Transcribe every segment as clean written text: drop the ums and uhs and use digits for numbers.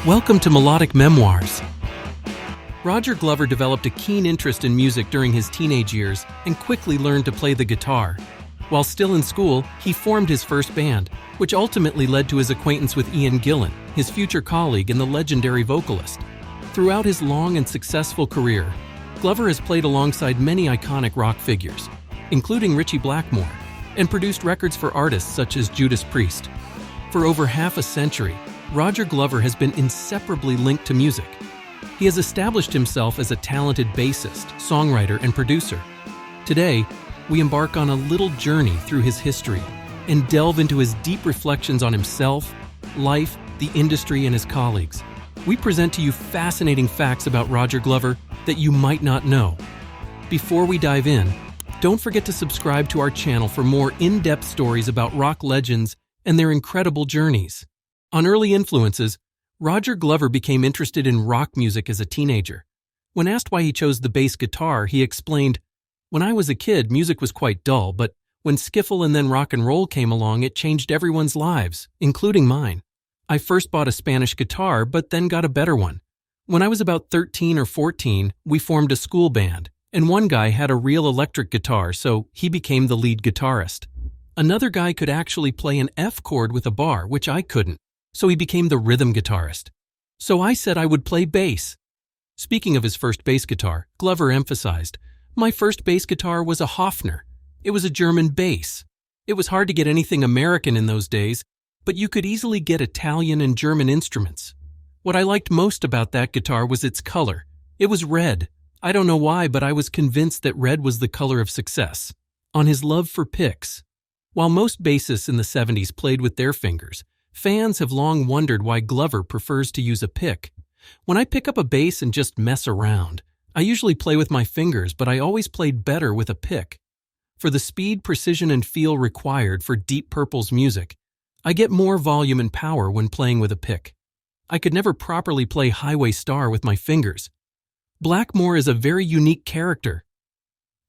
Welcome to Melodic Memoirs. Roger Glover developed a keen interest in music during his teenage years and quickly learned to play the guitar. While still in school, he formed his first band, which ultimately led to his acquaintance with Ian Gillan, his future colleague and the legendary vocalist. Throughout his long and successful career, Glover has played alongside many iconic rock figures, including Ritchie Blackmore, and produced records for artists such as Judas Priest. For over half a century, Roger Glover has been inseparably linked to music. He has established himself as a talented bassist, songwriter, and producer. Today, we embark on a little journey through his history and delve into his deep reflections on himself, life, the industry, and his colleagues. We present to you fascinating facts about Roger Glover that you might not know. Before we dive in, don't forget to subscribe to our channel for more in-depth stories about rock legends and their incredible journeys. On early influences, Roger Glover became interested in rock music as a teenager. When asked why he chose the bass guitar, he explained, "When I was a kid, music was quite dull, but when skiffle and then rock and roll came along, it changed everyone's lives, including mine. I first bought a Spanish guitar, but then got a better one. When I was about 13 or 14, we formed a school band, and one guy had a real electric guitar, so he became the lead guitarist. Another guy could actually play an F chord with a bar, which I couldn't, so he became the rhythm guitarist. So I said I would play bass." Speaking of his first bass guitar, Glover emphasized, "My first bass guitar was a Hofner. It was a German bass. It was hard to get anything American in those days, but you could easily get Italian and German instruments. What I liked most about that guitar was its color. It was red. I don't know why, but I was convinced that red was the color of success." On his love for picks. While most bassists in the 70s played with their fingers, fans have long wondered why Glover prefers to use a pick. "When I pick up a bass and just mess around, I usually play with my fingers, but I always played better with a pick. For the speed, precision, and feel required for Deep Purple's music, I get more volume and power when playing with a pick. I could never properly play Highway Star with my fingers." Blackmore is a very unique character.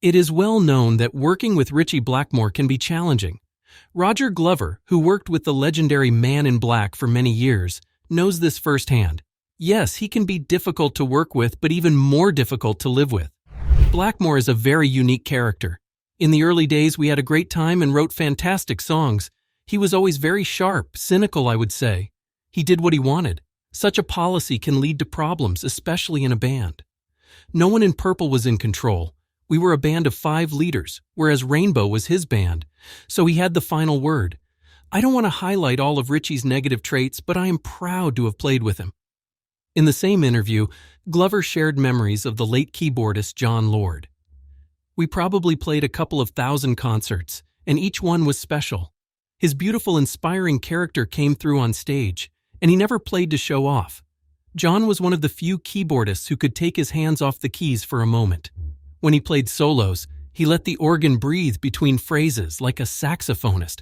It is well known that working with Ritchie Blackmore can be challenging. Roger Glover, who worked with the legendary Man in Black for many years, knows this firsthand. Yes, he can be difficult to work with, but even more difficult to live with. Blackmore is a very unique character. In the early days, we had a great time and wrote fantastic songs. He was always very sharp, cynical, I would say. He did what he wanted. Such a policy can lead to problems, especially in a band. No one in Purple was in control. We were a band of 5 leaders, whereas Rainbow was his band, so he had the final word. I don't want to highlight all of Ritchie's negative traits, but I am proud to have played with him. In the same interview, Glover shared memories of the late keyboardist John Lord. "We probably played a couple of thousand concerts, and each one was special. His beautiful, inspiring character came through on stage, and he never played to show off. John was one of the few keyboardists who could take his hands off the keys for a moment. When he played solos, he let the organ breathe between phrases like a saxophonist.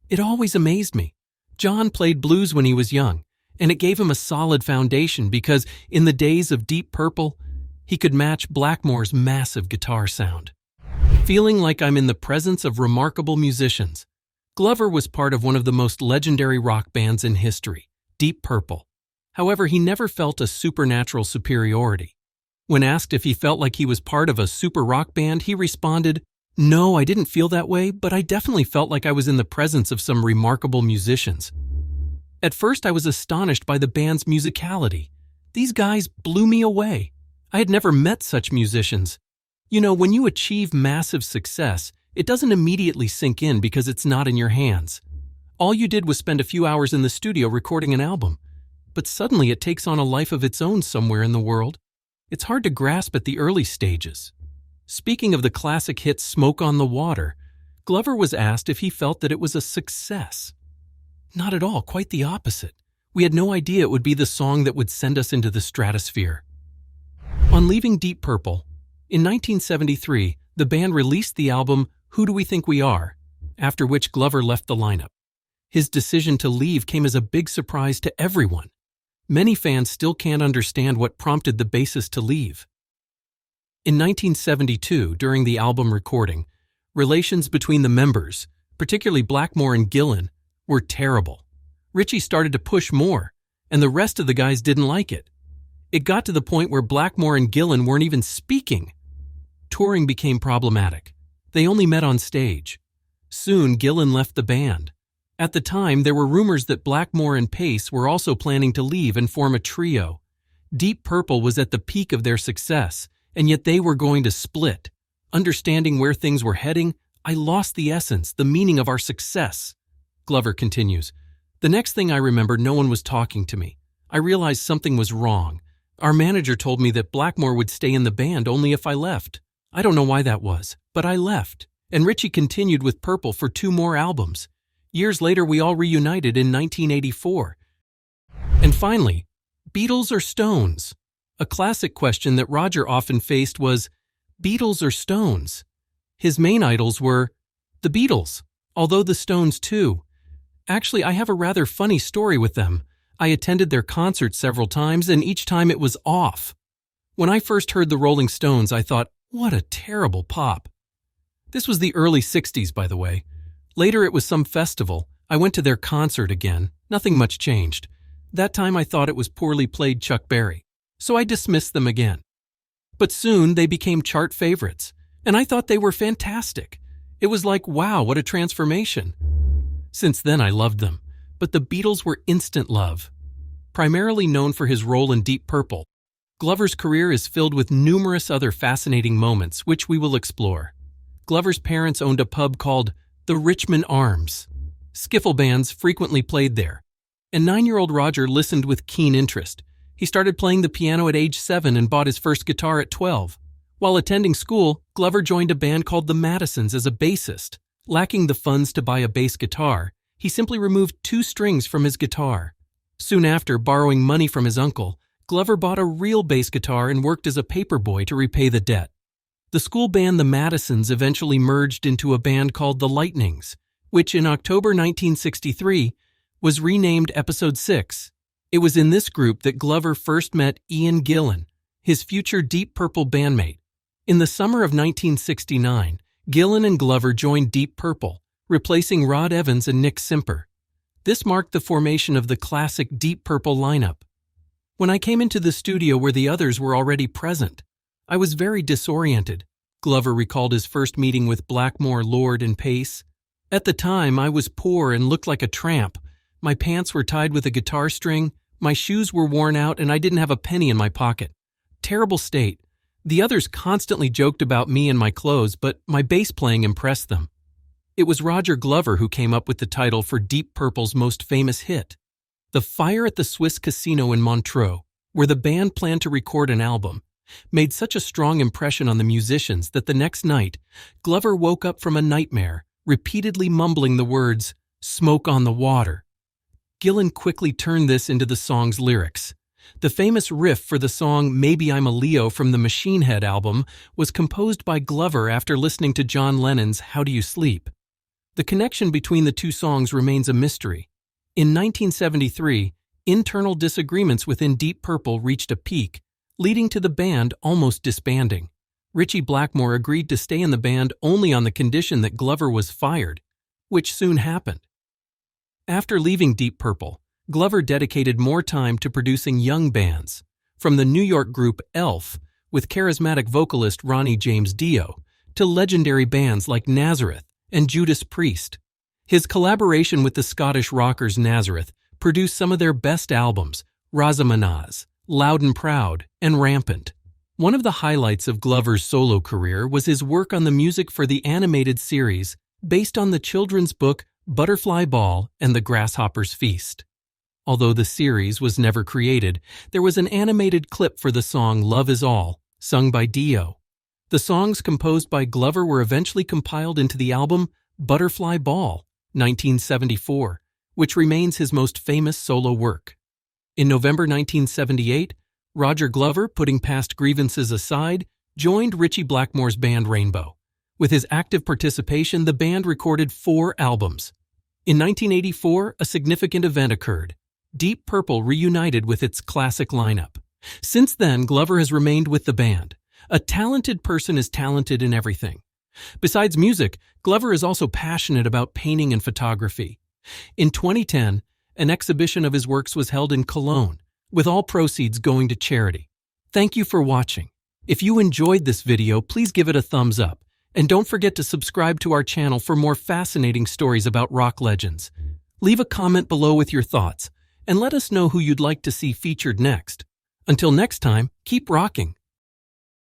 It always amazed me. John played blues when he was young, and it gave him a solid foundation because in the days of Deep Purple, he could match Blackmore's massive guitar sound. Feeling like I'm in the presence of remarkable musicians." Glover was part of one of the most legendary rock bands in history, Deep Purple. However, he never felt a supernatural superiority. When asked if he felt like he was part of a super rock band, he responded, "No, I didn't feel that way, but I definitely felt like I was in the presence of some remarkable musicians. At first, I was astonished by the band's musicality. These guys blew me away. I had never met such musicians. You know, when you achieve massive success, it doesn't immediately sink in because it's not in your hands. All you did was spend a few hours in the studio recording an album, but suddenly it takes on a life of its own somewhere in the world. It's hard to grasp at the early stages." Speaking of the classic hit Smoke on the Water, Glover was asked if he felt that it was a success. "Not at all, quite the opposite. We had no idea it would be the song that would send us into the stratosphere." On leaving Deep Purple, in 1973, the band released the album Who Do We Think We Are, after which Glover left the lineup. His decision to leave came as a big surprise to everyone. Many fans still can't understand what prompted the bassist to leave. In 1972, during the album recording, relations between the members, particularly Blackmore and Gillan, were terrible. Ritchie started to push more, and the rest of the guys didn't like it. It got to the point where Blackmore and Gillan weren't even speaking. Touring became problematic. They only met on stage. Soon, Gillan left the band. At the time, there were rumors that Blackmore and Pace were also planning to leave and form a trio. Deep Purple was at the peak of their success, and yet they were going to split. Understanding where things were heading, I lost the essence, the meaning of our success. Glover continues, "The next thing I remember, no one was talking to me. I realized something was wrong. Our manager told me that Blackmore would stay in the band only if I left. I don't know why that was, but I left. And Richie continued with Purple for 2 more albums. Years later, we all reunited in 1984. And finally, Beatles or Stones? A classic question that Roger often faced was, Beatles or Stones? His main idols were the Beatles, although the Stones too. Actually, I have a rather funny story with them. I attended their concerts several times, and each time it was off. When I first heard the Rolling Stones, I thought, what a terrible pop. This was the early 60s, by the way. Later it was some festival. I went to their concert again. Nothing much changed. That time I thought it was poorly played Chuck Berry, so I dismissed them again. But soon they became chart favorites, and I thought they were fantastic. It was like, wow, what a transformation. Since then I loved them. But the Beatles were instant love. Primarily known for his role in Deep Purple, Glover's career is filled with numerous other fascinating moments, which we will explore. Glover's parents owned a pub called the Richmond Arms. Skiffle bands frequently played there, and 9-year-old Roger listened with keen interest. He started playing the piano at age 7 and bought his first guitar at 12. While attending school, Glover joined a band called the Madisons as a bassist. Lacking the funds to buy a bass guitar, he simply removed 2 strings from his guitar. Soon after, borrowing money from his uncle, Glover bought a real bass guitar and worked as a paperboy to repay the debt. The school band the Madisons eventually merged into a band called the Lightnings, which in October 1963 was renamed Episode 6. It was in this group that Glover first met Ian Gillan, his future Deep Purple bandmate. In the summer of 1969, Gillan and Glover joined Deep Purple, replacing Rod Evans and Nick Simper. This marked the formation of the classic Deep Purple lineup. When I came into the studio where the others were already present, I was very disoriented. Glover recalled his first meeting with Blackmore, Lord, and Pace. At the time, I was poor and looked like a tramp. My pants were tied with a guitar string, my shoes were worn out, and I didn't have a penny in my pocket. Terrible state. The others constantly joked about me and my clothes, but my bass playing impressed them. It was Roger Glover who came up with the title for Deep Purple's most famous hit. The fire at the Swiss Casino in Montreux, where the band planned to record an album, made such a strong impression on the musicians that the next night, Glover woke up from a nightmare, repeatedly mumbling the words, "Smoke on the water." Gillan quickly turned this into the song's lyrics. The famous riff for the song Maybe I'm a Leo from the Machine Head album was composed by Glover after listening to John Lennon's How Do You Sleep? The connection between the 2 songs remains a mystery. In 1973, internal disagreements within Deep Purple reached a peak, leading to the band almost disbanding. Richie Blackmore agreed to stay in the band only on the condition that Glover was fired, which soon happened. After leaving Deep Purple, Glover dedicated more time to producing young bands, from the New York group Elf, with charismatic vocalist Ronnie James Dio, to legendary bands like Nazareth and Judas Priest. His collaboration with the Scottish rockers Nazareth produced some of their best albums, Razamanaz, Loud and Proud, and Rampant. One of the highlights of Glover's solo career was his work on the music for the animated series based on the children's book Butterfly Ball and the Grasshopper's Feast. Although the series was never created, there was an animated clip for the song Love Is All, sung by Dio. The songs composed by Glover were eventually compiled into the album Butterfly Ball, 1974, which remains his most famous solo work. In November 1978, Roger Glover, putting past grievances aside, joined Richie Blackmore's band Rainbow. With his active participation, the band recorded 4 albums. In 1984, a significant event occurred. Deep Purple reunited with its classic lineup. Since then, Glover has remained with the band. A talented person is talented in everything. Besides music, Glover is also passionate about painting and photography. In 2010, an exhibition of his works was held in Cologne, with all proceeds going to charity. Thank you for watching. If you enjoyed this video, please give it a thumbs up, and don't forget to subscribe to our channel for more fascinating stories about rock legends. Leave a comment below with your thoughts, and let us know who you'd like to see featured next. Until next time, keep rocking.